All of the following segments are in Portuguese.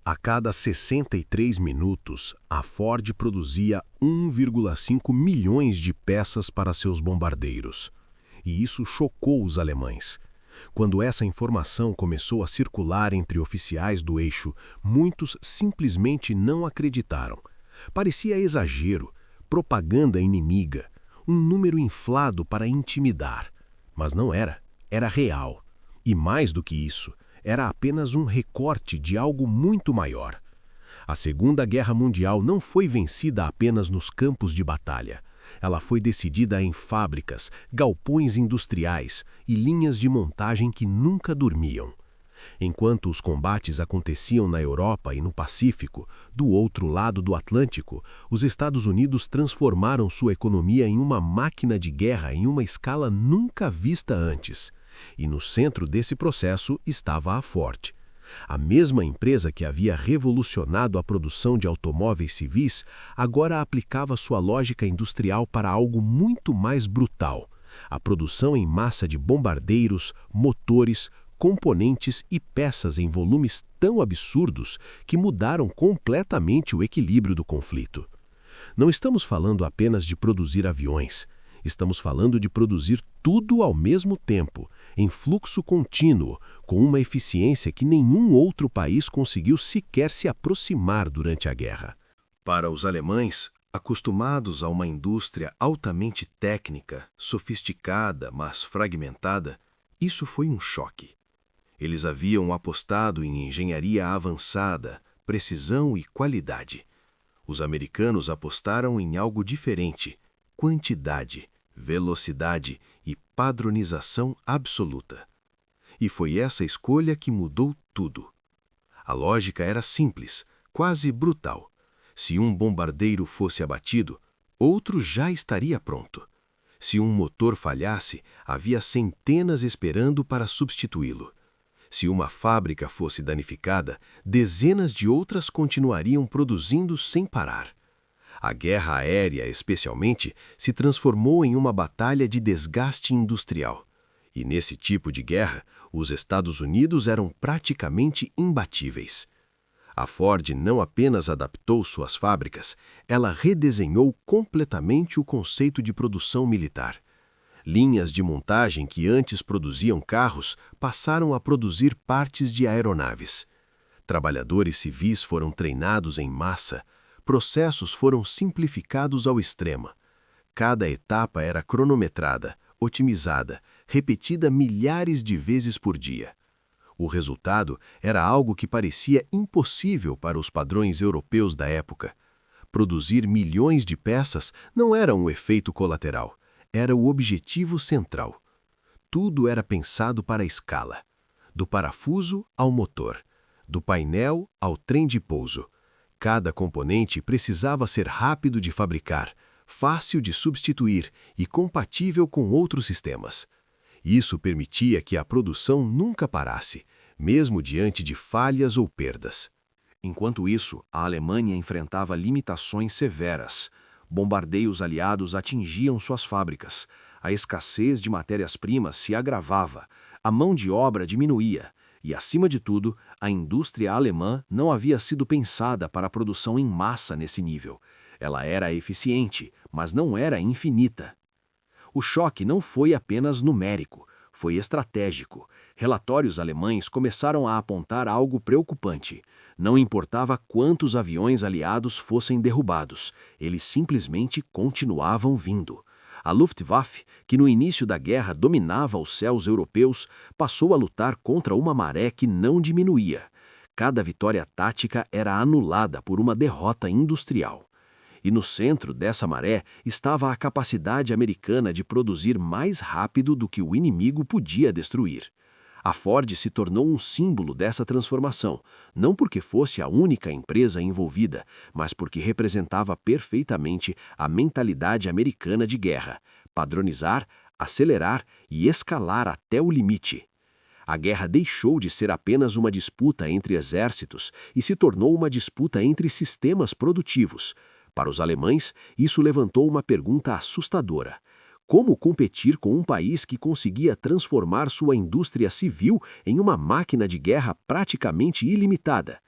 A cada 63 minutos, a Ford produzia 1,5 milhões de peças para seus bombardeiros. E isso chocou os alemães. Quando essa informação começou a circular entre oficiais do eixo, muitos simplesmente não acreditaram. Parecia exagero, propaganda inimiga, um número inflado para intimidar. Mas não era, era real. E mais do que isso, era apenas um recorte de algo muito maior. A Segunda Guerra Mundial não foi vencida apenas nos campos de batalha. Ela foi decidida em fábricas, galpões industriais e linhas de montagem que nunca dormiam. Enquanto os combates aconteciam na Europa e no Pacífico, do outro lado do Atlântico, os Estados Unidos transformaram sua economia em uma máquina de guerra em uma escala nunca vista antes. E no centro desse processo estava a Ford. A mesma empresa que havia revolucionado a produção de automóveis civis, agora aplicava sua lógica industrial para algo muito mais brutal: a produção em massa de bombardeiros, motores, componentes e peças em volumes tão absurdos que mudaram completamente o equilíbrio do conflito. Não estamos falando apenas de produzir aviões. Estamos falando de produzir tudo ao mesmo tempo, em fluxo contínuo, com uma eficiência que nenhum outro país conseguiu sequer se aproximar durante a guerra. Para os alemães, acostumados a uma indústria altamente técnica, sofisticada, mas fragmentada, isso foi um choque. Eles haviam apostado em engenharia avançada, precisão e qualidade. Os americanos apostaram em algo diferente: quantidade, velocidade e padronização absoluta. E foi essa escolha que mudou tudo. A lógica era simples, quase brutal. Se um bombardeiro fosse abatido, outro já estaria pronto. Se um motor falhasse, havia centenas esperando para substituí-lo. Se uma fábrica fosse danificada, dezenas de outras continuariam produzindo sem parar. A guerra aérea, especialmente, se transformou em uma batalha de desgaste industrial. E nesse tipo de guerra, os Estados Unidos eram praticamente imbatíveis. A Ford não apenas adaptou suas fábricas, ela redesenhou completamente o conceito de produção militar. Linhas de montagem que antes produziam carros passaram a produzir partes de aeronaves. Trabalhadores civis foram treinados em massa. Processos foram simplificados ao extremo. Cada etapa era cronometrada, otimizada, repetida milhares de vezes por dia. O resultado era algo que parecia impossível para os padrões europeus da época. Produzir milhões de peças não era um efeito colateral, era o objetivo central. Tudo era pensado para a escala, do parafuso ao motor, do painel ao trem de pouso. Cada componente precisava ser rápido de fabricar, fácil de substituir e compatível com outros sistemas. Isso permitia que a produção nunca parasse, mesmo diante de falhas ou perdas. Enquanto isso, a Alemanha enfrentava limitações severas. Bombardeios aliados atingiam suas fábricas. A escassez de matérias-primas se agravava. A mão de obra diminuía. E, acima de tudo, a indústria alemã não havia sido pensada para a produção em massa nesse nível. Ela era eficiente, mas não era infinita. O choque não foi apenas numérico, foi estratégico. Relatórios alemães começaram a apontar algo preocupante. Não importava quantos aviões aliados fossem derrubados, eles simplesmente continuavam vindo. A Luftwaffe, que no início da guerra dominava os céus europeus, passou a lutar contra uma maré que não diminuía. Cada vitória tática era anulada por uma derrota industrial. E no centro dessa maré estava a capacidade americana de produzir mais rápido do que o inimigo podia destruir. A Ford se tornou um símbolo dessa transformação, não porque fosse a única empresa envolvida, mas porque representava perfeitamente a mentalidade americana de guerra: padronizar, acelerar e escalar até o limite. A guerra deixou de ser apenas uma disputa entre exércitos e se tornou uma disputa entre sistemas produtivos. Para os alemães, isso levantou uma pergunta assustadora: como competir com um país que conseguia transformar sua indústria civil em uma máquina de guerra praticamente ilimitada?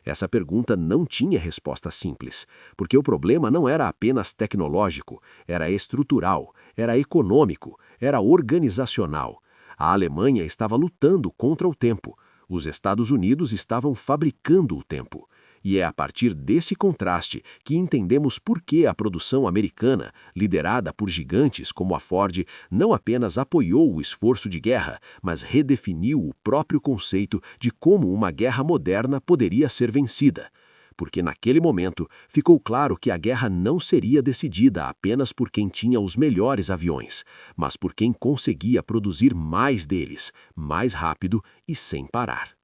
Essa pergunta não tinha resposta simples, porque o problema não era apenas tecnológico, era estrutural, era econômico, era organizacional. A Alemanha estava lutando contra o tempo. Os Estados Unidos estavam fabricando o tempo. E é a partir desse contraste que entendemos por que a produção americana, liderada por gigantes como a Ford, não apenas apoiou o esforço de guerra, mas redefiniu o próprio conceito de como uma guerra moderna poderia ser vencida. Porque naquele momento ficou claro que a guerra não seria decidida apenas por quem tinha os melhores aviões, mas por quem conseguia produzir mais deles, mais rápido e sem parar.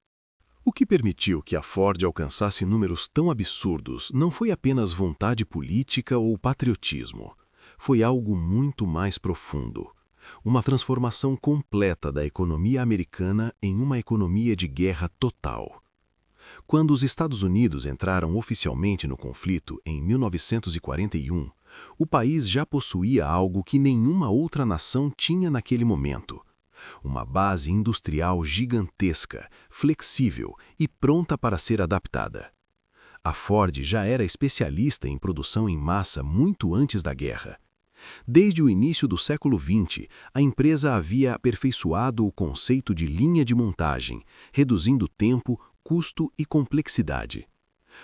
O que permitiu que a Ford alcançasse números tão absurdos não foi apenas vontade política ou patriotismo. Foi algo muito mais profundo. Uma transformação completa da economia americana em uma economia de guerra total. Quando os Estados Unidos entraram oficialmente no conflito em 1941, o país já possuía algo que nenhuma outra nação tinha naquele momento. Uma base industrial gigantesca, flexível e pronta para ser adaptada. A Ford já era especialista em produção em massa muito antes da guerra. Desde o início do século XX, a empresa havia aperfeiçoado o conceito de linha de montagem, reduzindo tempo, custo e complexidade.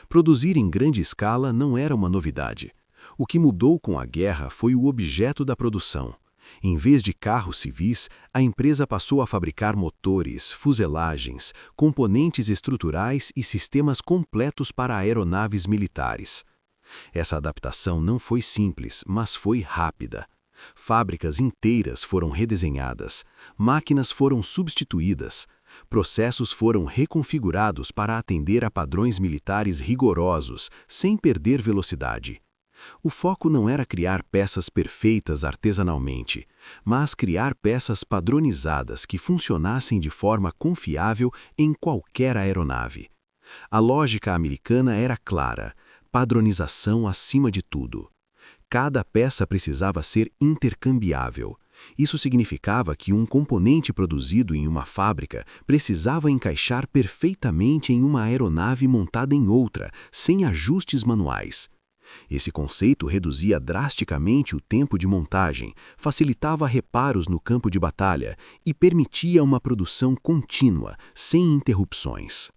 Produzir em grande escala não era uma novidade. O que mudou com a guerra foi o objeto da produção. Em vez de carros civis, a empresa passou a fabricar motores, fuselagens, componentes estruturais e sistemas completos para aeronaves militares. Essa adaptação não foi simples, mas foi rápida. Fábricas inteiras foram redesenhadas, máquinas foram substituídas, processos foram reconfigurados para atender a padrões militares rigorosos, sem perder velocidade. O foco não era criar peças perfeitas artesanalmente, mas criar peças padronizadas que funcionassem de forma confiável em qualquer aeronave. A lógica americana era clara: padronização acima de tudo. Cada peça precisava ser intercambiável. Isso significava que um componente produzido em uma fábrica precisava encaixar perfeitamente em uma aeronave montada em outra, sem ajustes manuais. Esse conceito reduzia drasticamente o tempo de montagem, facilitava reparos no campo de batalha e permitia uma produção contínua, sem interrupções.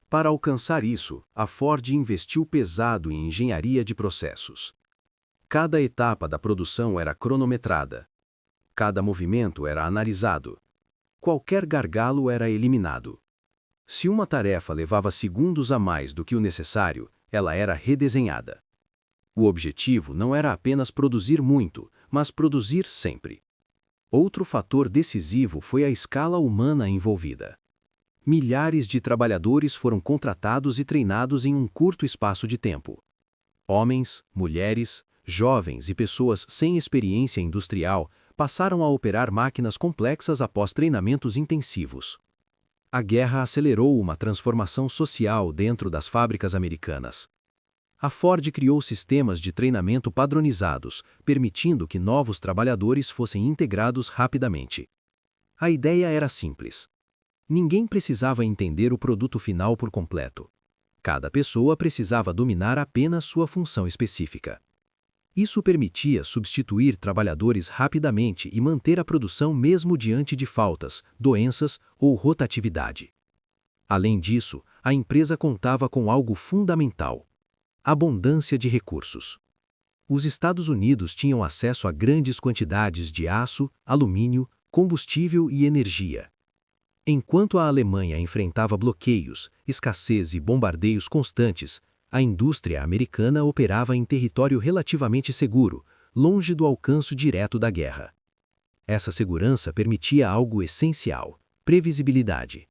Para alcançar isso, a Ford investiu pesado em engenharia de processos. Cada etapa da produção era cronometrada. Cada movimento era analisado. Qualquer gargalo era eliminado. Se uma tarefa levava segundos a mais do que o necessário, ela era redesenhada. O objetivo não era apenas produzir muito, mas produzir sempre. Outro fator decisivo foi a escala humana envolvida. Milhares de trabalhadores foram contratados e treinados em um curto espaço de tempo. Homens, mulheres, jovens e pessoas sem experiência industrial passaram a operar máquinas complexas após treinamentos intensivos. A guerra acelerou uma transformação social dentro das fábricas americanas. A Ford criou sistemas de treinamento padronizados, permitindo que novos trabalhadores fossem integrados rapidamente. A ideia era simples. Ninguém precisava entender o produto final por completo. Cada pessoa precisava dominar apenas sua função específica. Isso permitia substituir trabalhadores rapidamente e manter a produção mesmo diante de faltas, doenças ou rotatividade. Além disso, a empresa contava com algo fundamental: abundância de recursos. Os Estados Unidos tinham acesso a grandes quantidades de aço, alumínio, combustível e energia. Enquanto a Alemanha enfrentava bloqueios, escassez e bombardeios constantes, a indústria americana operava em território relativamente seguro, longe do alcance direto da guerra. Essa segurança permitia algo essencial: previsibilidade.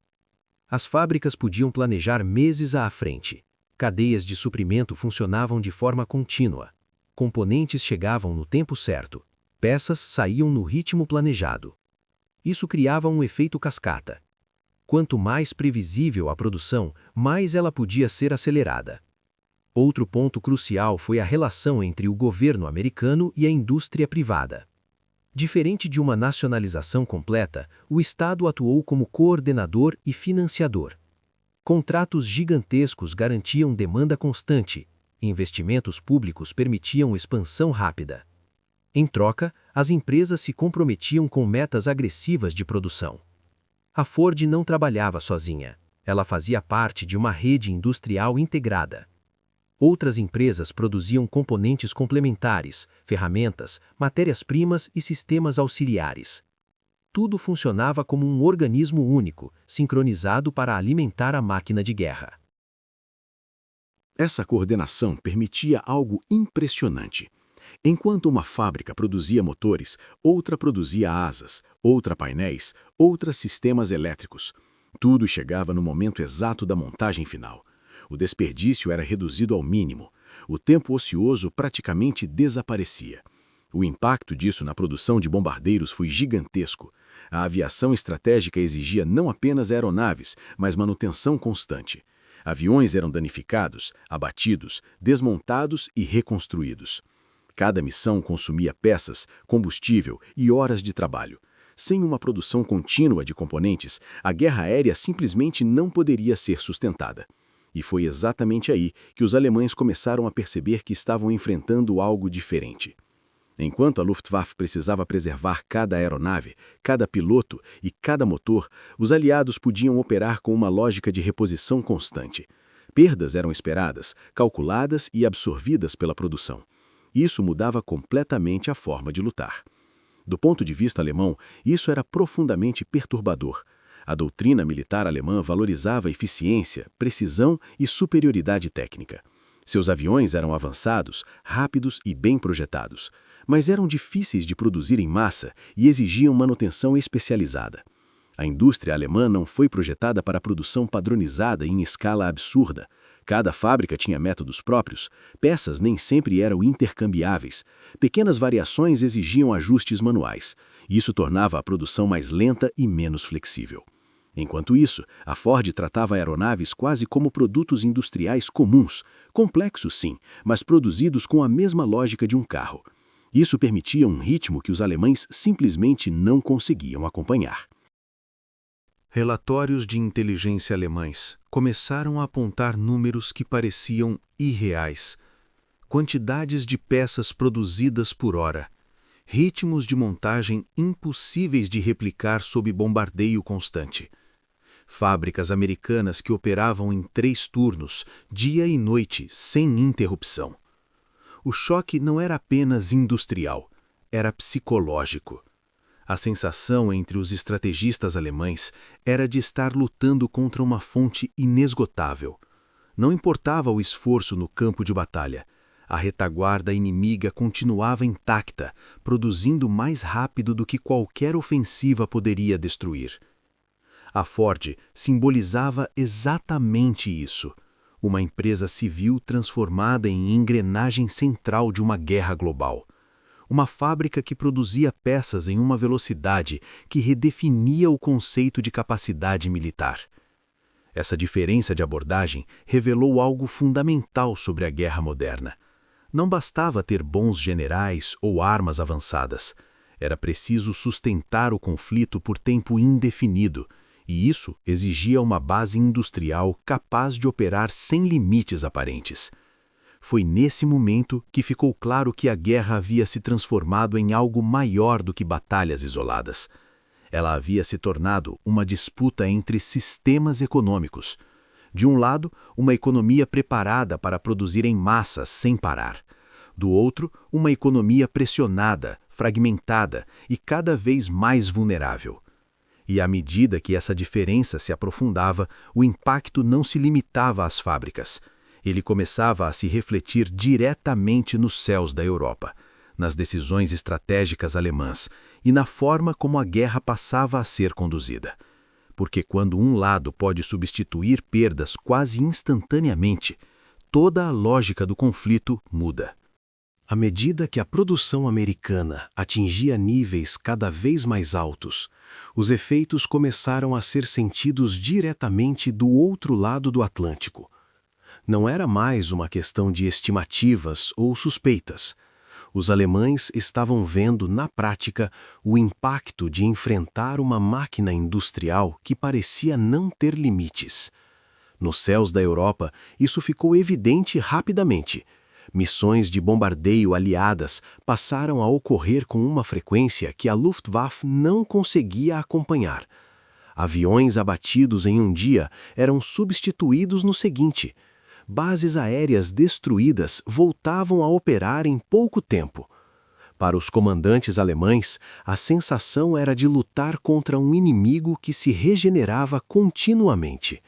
As fábricas podiam planejar meses à frente. Cadeias de suprimento funcionavam de forma contínua. Componentes chegavam no tempo certo. Peças saíam no ritmo planejado. Isso criava um efeito cascata. Quanto mais previsível a produção, mais ela podia ser acelerada. Outro ponto crucial foi a relação entre o governo americano e a indústria privada. Diferente de uma nacionalização completa, o Estado atuou como coordenador e financiador. Contratos gigantescos garantiam demanda constante, e investimentos públicos permitiam expansão rápida. Em troca, as empresas se comprometiam com metas agressivas de produção. A Ford não trabalhava sozinha, ela fazia parte de uma rede industrial integrada. Outras empresas produziam componentes complementares, ferramentas, matérias-primas e sistemas auxiliares. Tudo funcionava como um organismo único, sincronizado para alimentar a máquina de guerra. Essa coordenação permitia algo impressionante. Enquanto uma fábrica produzia motores, outra produzia asas, outra painéis, outra sistemas elétricos. Tudo chegava no momento exato da montagem final. O desperdício era reduzido ao mínimo. O tempo ocioso praticamente desaparecia. O impacto disso na produção de bombardeiros foi gigantesco. A aviação estratégica exigia não apenas aeronaves, mas manutenção constante. Aviões eram danificados, abatidos, desmontados e reconstruídos. Cada missão consumia peças, combustível e horas de trabalho. Sem uma produção contínua de componentes, a guerra aérea simplesmente não poderia ser sustentada. E foi exatamente aí que os alemães começaram a perceber que estavam enfrentando algo diferente. Enquanto a Luftwaffe precisava preservar cada aeronave, cada piloto e cada motor, os aliados podiam operar com uma lógica de reposição constante. Perdas eram esperadas, calculadas e absorvidas pela produção. Isso mudava completamente a forma de lutar. Do ponto de vista alemão, isso era profundamente perturbador. A doutrina militar alemã valorizava eficiência, precisão e superioridade técnica. Seus aviões eram avançados, rápidos e bem projetados, mas eram difíceis de produzir em massa e exigiam manutenção especializada. A indústria alemã não foi projetada para produção padronizada em escala absurda. Cada fábrica tinha métodos próprios, peças nem sempre eram intercambiáveis, pequenas variações exigiam ajustes manuais. Isso tornava a produção mais lenta e menos flexível. Enquanto isso, a Ford tratava aeronaves quase como produtos industriais comuns, complexos sim, mas produzidos com a mesma lógica de um carro. Isso permitia um ritmo que os alemães simplesmente não conseguiam acompanhar. Relatórios de inteligência alemães começaram a apontar números que pareciam irreais. Quantidades de peças produzidas por hora, ritmos de montagem impossíveis de replicar sob bombardeio constante. Fábricas americanas que operavam em 3 turnos, dia e noite, sem interrupção. O choque não era apenas industrial, era psicológico. A sensação entre os estrategistas alemães era de estar lutando contra uma fonte inesgotável. Não importava o esforço no campo de batalha. A retaguarda inimiga continuava intacta, produzindo mais rápido do que qualquer ofensiva poderia destruir. A Ford simbolizava exatamente isso. Uma empresa civil transformada em engrenagem central de uma guerra global. Uma fábrica que produzia peças em uma velocidade que redefinia o conceito de capacidade militar. Essa diferença de abordagem revelou algo fundamental sobre a guerra moderna. Não bastava ter bons generais ou armas avançadas. Era preciso sustentar o conflito por tempo indefinido, e isso exigia uma base industrial capaz de operar sem limites aparentes. Foi nesse momento que ficou claro que a guerra havia se transformado em algo maior do que batalhas isoladas. Ela havia se tornado uma disputa entre sistemas econômicos. De um lado, uma economia preparada para produzir em massa sem parar. Do outro, uma economia pressionada, fragmentada e cada vez mais vulnerável. E à medida que essa diferença se aprofundava, o impacto não se limitava às fábricas. Ele começava a se refletir diretamente nos céus da Europa, nas decisões estratégicas alemãs e na forma como a guerra passava a ser conduzida. Porque quando um lado pode substituir perdas quase instantaneamente, toda a lógica do conflito muda. À medida que a produção americana atingia níveis cada vez mais altos, os efeitos começaram a ser sentidos diretamente do outro lado do Atlântico. Não era mais uma questão de estimativas ou suspeitas. Os alemães estavam vendo, na prática, o impacto de enfrentar uma máquina industrial que parecia não ter limites. Nos céus da Europa, isso ficou evidente rapidamente. Missões de bombardeio aliadas passaram a ocorrer com uma frequência que a Luftwaffe não conseguia acompanhar. Aviões abatidos em um dia eram substituídos no seguinte. Bases aéreas destruídas voltavam a operar em pouco tempo. Para os comandantes alemães, a sensação era de lutar contra um inimigo que se regenerava continuamente.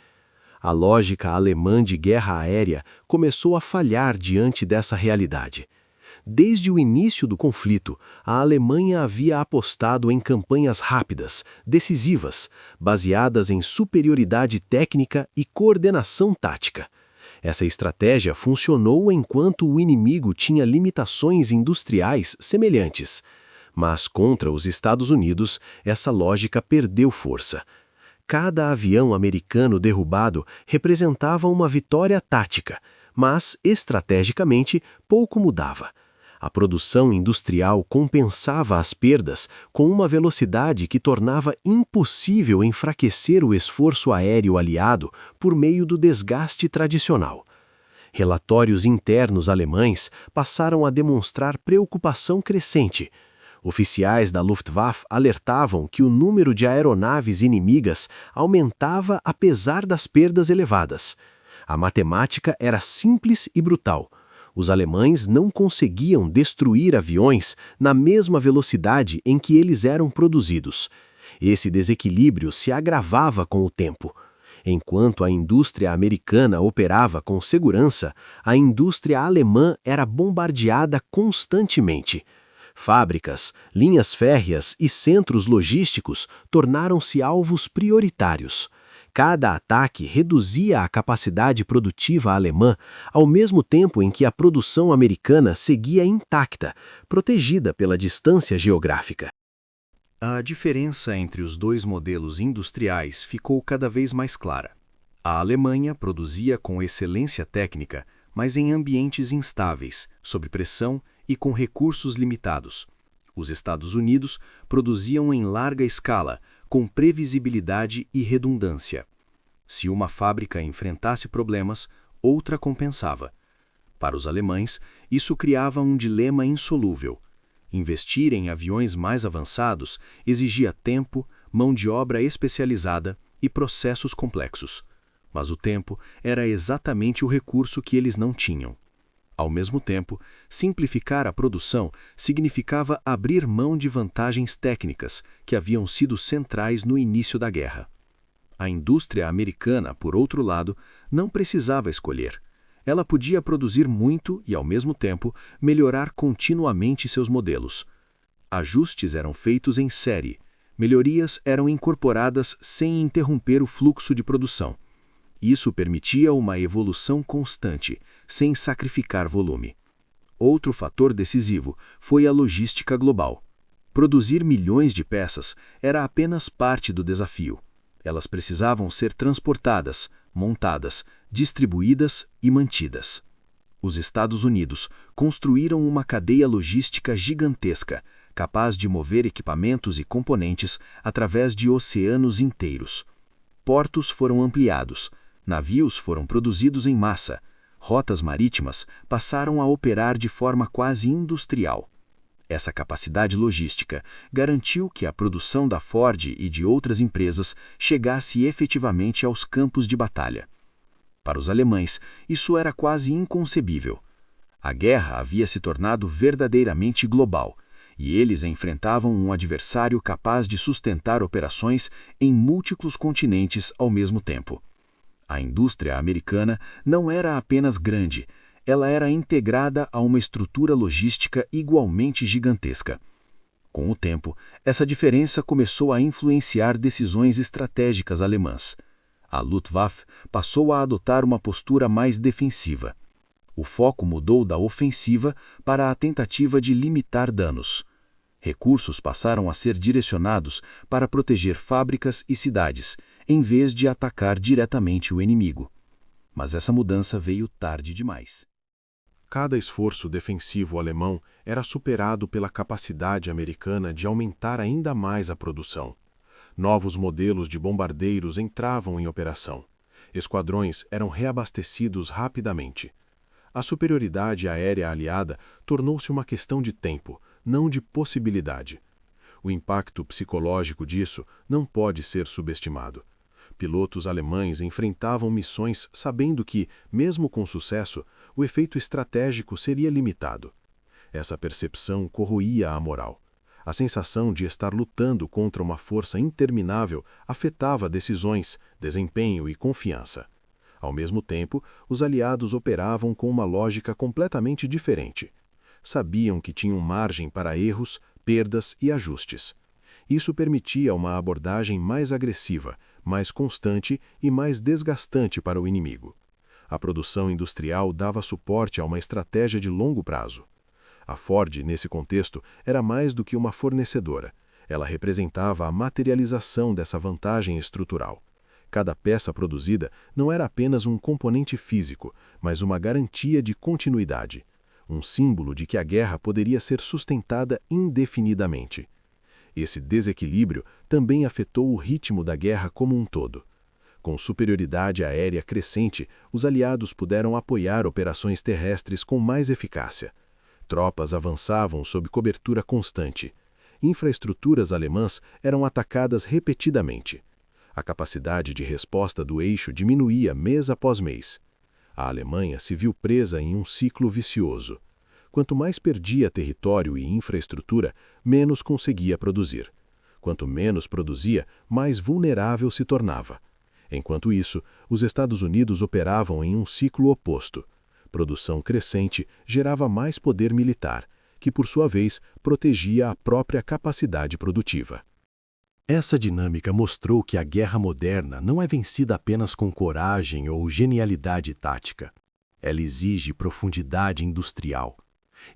A lógica alemã de guerra aérea começou a falhar diante dessa realidade. Desde o início do conflito, a Alemanha havia apostado em campanhas rápidas, decisivas, baseadas em superioridade técnica e coordenação tática. Essa estratégia funcionou enquanto o inimigo tinha limitações industriais semelhantes. Mas contra os Estados Unidos, essa lógica perdeu força. Cada avião americano derrubado representava uma vitória tática, mas, estrategicamente, pouco mudava. A produção industrial compensava as perdas com uma velocidade que tornava impossível enfraquecer o esforço aéreo aliado por meio do desgaste tradicional. Relatórios internos alemães passaram a demonstrar preocupação crescente. Oficiais da Luftwaffe alertavam que o número de aeronaves inimigas aumentava apesar das perdas elevadas. A matemática era simples e brutal. Os alemães não conseguiam destruir aviões na mesma velocidade em que eles eram produzidos. Esse desequilíbrio se agravava com o tempo. Enquanto a indústria americana operava com segurança, a indústria alemã era bombardeada constantemente. Fábricas, linhas férreas e centros logísticos tornaram-se alvos prioritários. Cada ataque reduzia a capacidade produtiva alemã, ao mesmo tempo em que a produção americana seguia intacta, protegida pela distância geográfica. A diferença entre os dois modelos industriais ficou cada vez mais clara. A Alemanha produzia com excelência técnica, mas em ambientes instáveis, sob pressão e com recursos limitados. Os Estados Unidos produziam em larga escala, com previsibilidade e redundância. Se uma fábrica enfrentasse problemas, outra compensava. Para os alemães, isso criava um dilema insolúvel. Investir em aviões mais avançados exigia tempo, mão de obra especializada e processos complexos. Mas o tempo era exatamente o recurso que eles não tinham. Ao mesmo tempo, simplificar a produção significava abrir mão de vantagens técnicas que haviam sido centrais no início da guerra. A indústria americana, por outro lado, não precisava escolher. Ela podia produzir muito e, ao mesmo tempo, melhorar continuamente seus modelos. Ajustes eram feitos em série, melhorias eram incorporadas sem interromper o fluxo de produção. Isso permitia uma evolução constante, sem sacrificar volume. Outro fator decisivo foi a logística global. Produzir milhões de peças era apenas parte do desafio. Elas precisavam ser transportadas, montadas, distribuídas e mantidas. Os Estados Unidos construíram uma cadeia logística gigantesca, capaz de mover equipamentos e componentes através de oceanos inteiros. Portos foram ampliados, navios foram produzidos em massa, rotas marítimas passaram a operar de forma quase industrial. Essa capacidade logística garantiu que a produção da Ford e de outras empresas chegasse efetivamente aos campos de batalha. Para os alemães, isso era quase inconcebível. A guerra havia se tornado verdadeiramente global, e eles enfrentavam um adversário capaz de sustentar operações em múltiplos continentes ao mesmo tempo. A indústria americana não era apenas grande, ela era integrada a uma estrutura logística igualmente gigantesca. Com o tempo, essa diferença começou a influenciar decisões estratégicas alemãs. A Luftwaffe passou a adotar uma postura mais defensiva. O foco mudou da ofensiva para a tentativa de limitar danos. Recursos passaram a ser direcionados para proteger fábricas e cidades, em vez de atacar diretamente o inimigo. Mas essa mudança veio tarde demais. Cada esforço defensivo alemão era superado pela capacidade americana de aumentar ainda mais a produção. Novos modelos de bombardeiros entravam em operação. Esquadrões eram reabastecidos rapidamente. A superioridade aérea aliada tornou-se uma questão de tempo, não de possibilidade. O impacto psicológico disso não pode ser subestimado. Pilotos alemães enfrentavam missões sabendo que, mesmo com sucesso, o efeito estratégico seria limitado. Essa percepção corroía a moral. A sensação de estar lutando contra uma força interminável afetava decisões, desempenho e confiança. Ao mesmo tempo, os aliados operavam com uma lógica completamente diferente. Sabiam que tinham margem para erros, perdas e ajustes. Isso permitia uma abordagem mais agressiva, mais constante e mais desgastante para o inimigo. A produção industrial dava suporte a uma estratégia de longo prazo. A Ford, nesse contexto, era mais do que uma fornecedora. Ela representava a materialização dessa vantagem estrutural. Cada peça produzida não era apenas um componente físico, mas uma garantia de continuidade. Um símbolo de que a guerra poderia ser sustentada indefinidamente. Esse desequilíbrio também afetou o ritmo da guerra como um todo. Com superioridade aérea crescente, os aliados puderam apoiar operações terrestres com mais eficácia. Tropas avançavam sob cobertura constante. Infraestruturas alemãs eram atacadas repetidamente. A capacidade de resposta do eixo diminuía mês após mês. A Alemanha se viu presa em um ciclo vicioso. Quanto mais perdia território e infraestrutura, menos conseguia produzir. Quanto menos produzia, mais vulnerável se tornava. Enquanto isso, os Estados Unidos operavam em um ciclo oposto. Produção crescente gerava mais poder militar, que por sua vez protegia a própria capacidade produtiva. Essa dinâmica mostrou que a guerra moderna não é vencida apenas com coragem ou genialidade tática. Ela exige profundidade industrial.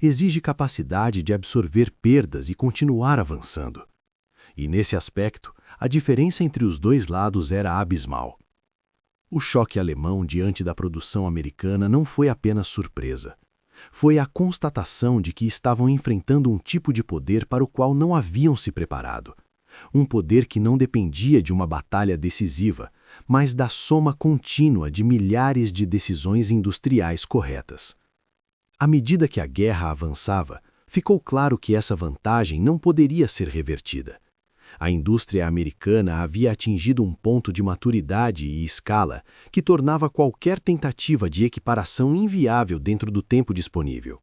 Exige capacidade de absorver perdas e continuar avançando. E nesse aspecto, a diferença entre os dois lados era abismal. O choque alemão diante da produção americana não foi apenas surpresa. Foi a constatação de que estavam enfrentando um tipo de poder para o qual não haviam se preparado. Um poder que não dependia de uma batalha decisiva, mas da soma contínua de milhares de decisões industriais corretas. À medida que a guerra avançava, ficou claro que essa vantagem não poderia ser revertida. A indústria americana havia atingido um ponto de maturidade e escala que tornava qualquer tentativa de equiparação inviável dentro do tempo disponível.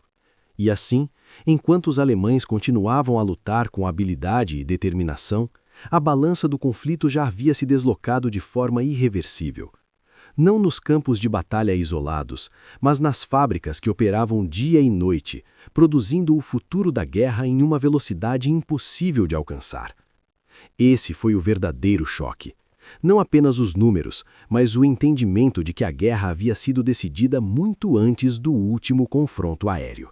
E assim, enquanto os alemães continuavam a lutar com habilidade e determinação, a balança do conflito já havia se deslocado de forma irreversível. Não nos campos de batalha isolados, mas nas fábricas que operavam dia e noite, produzindo o futuro da guerra em uma velocidade impossível de alcançar. Esse foi o verdadeiro choque. Não apenas os números, mas o entendimento de que a guerra havia sido decidida muito antes do último confronto aéreo.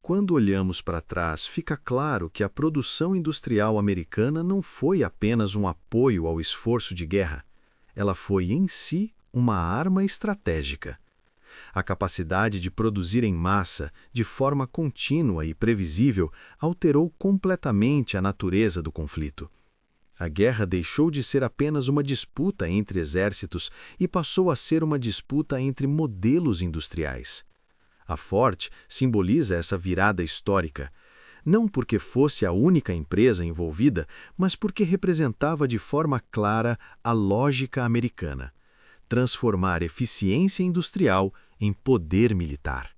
Quando olhamos para trás, fica claro que a produção industrial americana não foi apenas um apoio ao esforço de guerra. Ela foi, em si, uma arma estratégica. A capacidade de produzir em massa, de forma contínua e previsível, alterou completamente a natureza do conflito. A guerra deixou de ser apenas uma disputa entre exércitos e passou a ser uma disputa entre modelos industriais. A Ford simboliza essa virada histórica, não porque fosse a única empresa envolvida, mas porque representava de forma clara a lógica americana: transformar eficiência industrial em poder militar.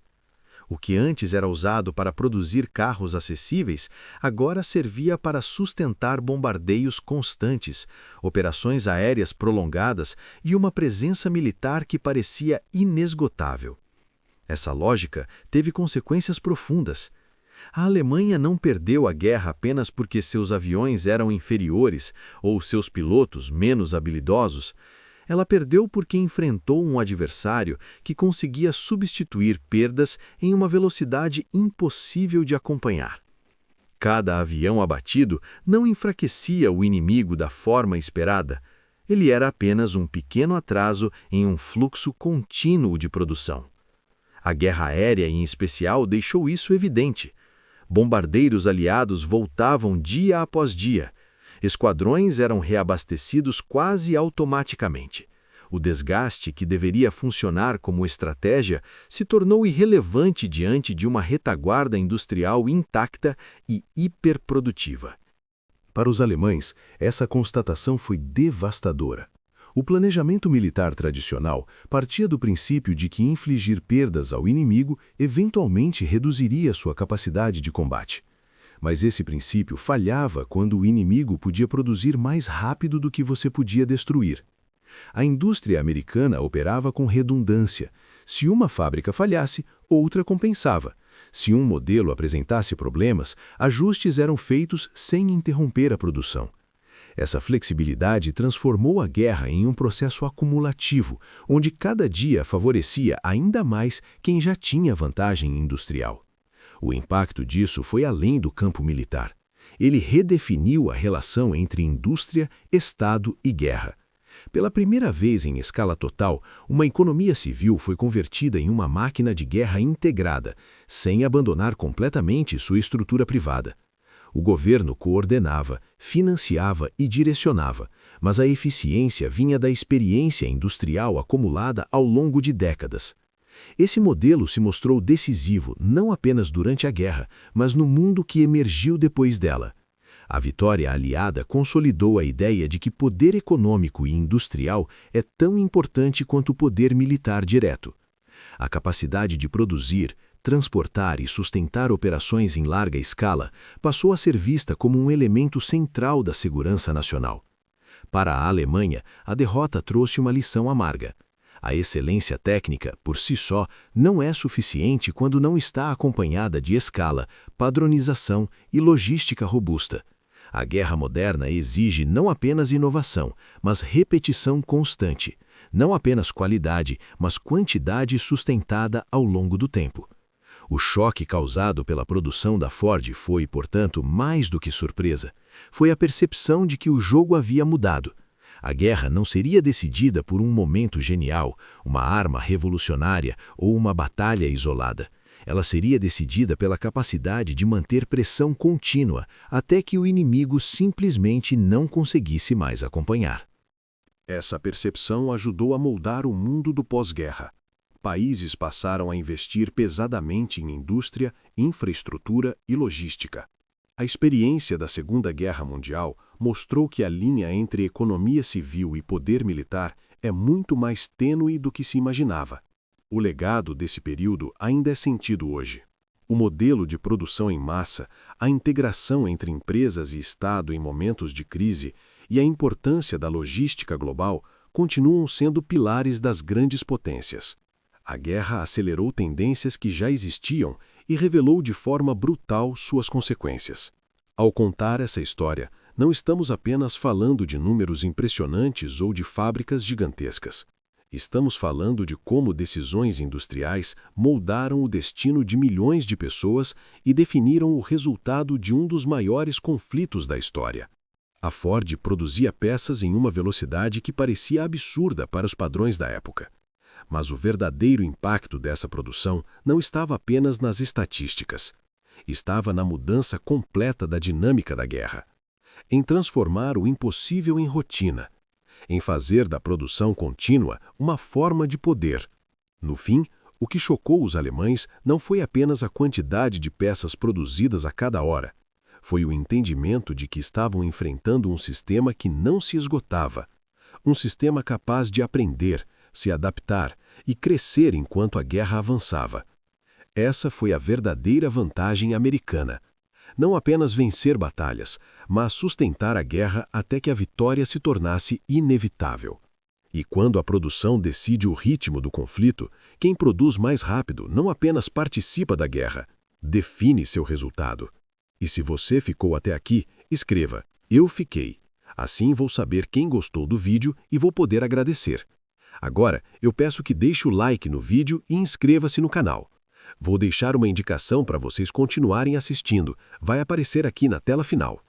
O que antes era usado para produzir carros acessíveis, agora servia para sustentar bombardeios constantes, operações aéreas prolongadas e uma presença militar que parecia inesgotável. Essa lógica teve consequências profundas. A Alemanha não perdeu a guerra apenas porque seus aviões eram inferiores ou seus pilotos menos habilidosos. Ela perdeu porque enfrentou um adversário que conseguia substituir perdas em uma velocidade impossível de acompanhar. Cada avião abatido não enfraquecia o inimigo da forma esperada. Ele era apenas um pequeno atraso em um fluxo contínuo de produção. A guerra aérea, em especial, deixou isso evidente. Bombardeiros aliados voltavam dia após dia. Esquadrões eram reabastecidos quase automaticamente. O desgaste, que deveria funcionar como estratégia, se tornou irrelevante diante de uma retaguarda industrial intacta e hiperprodutiva. Para os alemães, essa constatação foi devastadora. O planejamento militar tradicional partia do princípio de que infligir perdas ao inimigo eventualmente reduziria sua capacidade de combate. Mas esse princípio falhava quando o inimigo podia produzir mais rápido do que você podia destruir. A indústria americana operava com redundância. Se uma fábrica falhasse, outra compensava. Se um modelo apresentasse problemas, ajustes eram feitos sem interromper a produção. Essa flexibilidade transformou a guerra em um processo acumulativo, onde cada dia favorecia ainda mais quem já tinha vantagem industrial. O impacto disso foi além do campo militar. Ele redefiniu a relação entre indústria, Estado e guerra. Pela primeira vez em escala total, uma economia civil foi convertida em uma máquina de guerra integrada, sem abandonar completamente sua estrutura privada. O governo coordenava, financiava e direcionava, mas a eficiência vinha da experiência industrial acumulada ao longo de décadas. Esse modelo se mostrou decisivo não apenas durante a guerra, mas no mundo que emergiu depois dela. A vitória aliada consolidou a ideia de que poder econômico e industrial é tão importante quanto o poder militar direto. A capacidade de produzir, transportar e sustentar operações em larga escala passou a ser vista como um elemento central da segurança nacional. Para a Alemanha, a derrota trouxe uma lição amarga. A excelência técnica, por si só, não é suficiente quando não está acompanhada de escala, padronização e logística robusta. A guerra moderna exige não apenas inovação, mas repetição constante. Não apenas qualidade, mas quantidade sustentada ao longo do tempo. O choque causado pela produção da Ford foi, portanto, mais do que surpresa. Foi a percepção de que o jogo havia mudado. A guerra não seria decidida por um momento genial, uma arma revolucionária ou uma batalha isolada. Ela seria decidida pela capacidade de manter pressão contínua até que o inimigo simplesmente não conseguisse mais acompanhar. Essa percepção ajudou a moldar o mundo do pós-guerra. Países passaram a investir pesadamente em indústria, infraestrutura e logística. A experiência da Segunda Guerra Mundial mostrou que a linha entre economia civil e poder militar é muito mais tênue do que se imaginava. O legado desse período ainda é sentido hoje. O modelo de produção em massa, a integração entre empresas e Estado em momentos de crise e a importância da logística global continuam sendo pilares das grandes potências. A guerra acelerou tendências que já existiam e revelou de forma brutal suas consequências. Ao contar essa história, não estamos apenas falando de números impressionantes ou de fábricas gigantescas. Estamos falando de como decisões industriais moldaram o destino de milhões de pessoas e definiram o resultado de um dos maiores conflitos da história. A Ford produzia peças em uma velocidade que parecia absurda para os padrões da época. Mas o verdadeiro impacto dessa produção não estava apenas nas estatísticas. Estava na mudança completa da dinâmica da guerra. Em transformar o impossível em rotina. Em fazer da produção contínua uma forma de poder. No fim, o que chocou os alemães não foi apenas a quantidade de peças produzidas a cada hora. Foi o entendimento de que estavam enfrentando um sistema que não se esgotava. Um sistema capaz de aprender, se adaptar e crescer enquanto a guerra avançava. Essa foi a verdadeira vantagem americana. Não apenas vencer batalhas, mas sustentar a guerra até que a vitória se tornasse inevitável. E quando a produção decide o ritmo do conflito, quem produz mais rápido não apenas participa da guerra, define seu resultado. E se você ficou até aqui, escreva "Eu fiquei". Assim vou saber quem gostou do vídeo e vou poder agradecer. Agora, eu peço que deixe o like no vídeo e inscreva-se no canal. Vou deixar uma indicação para vocês continuarem assistindo. Vai aparecer aqui na tela final.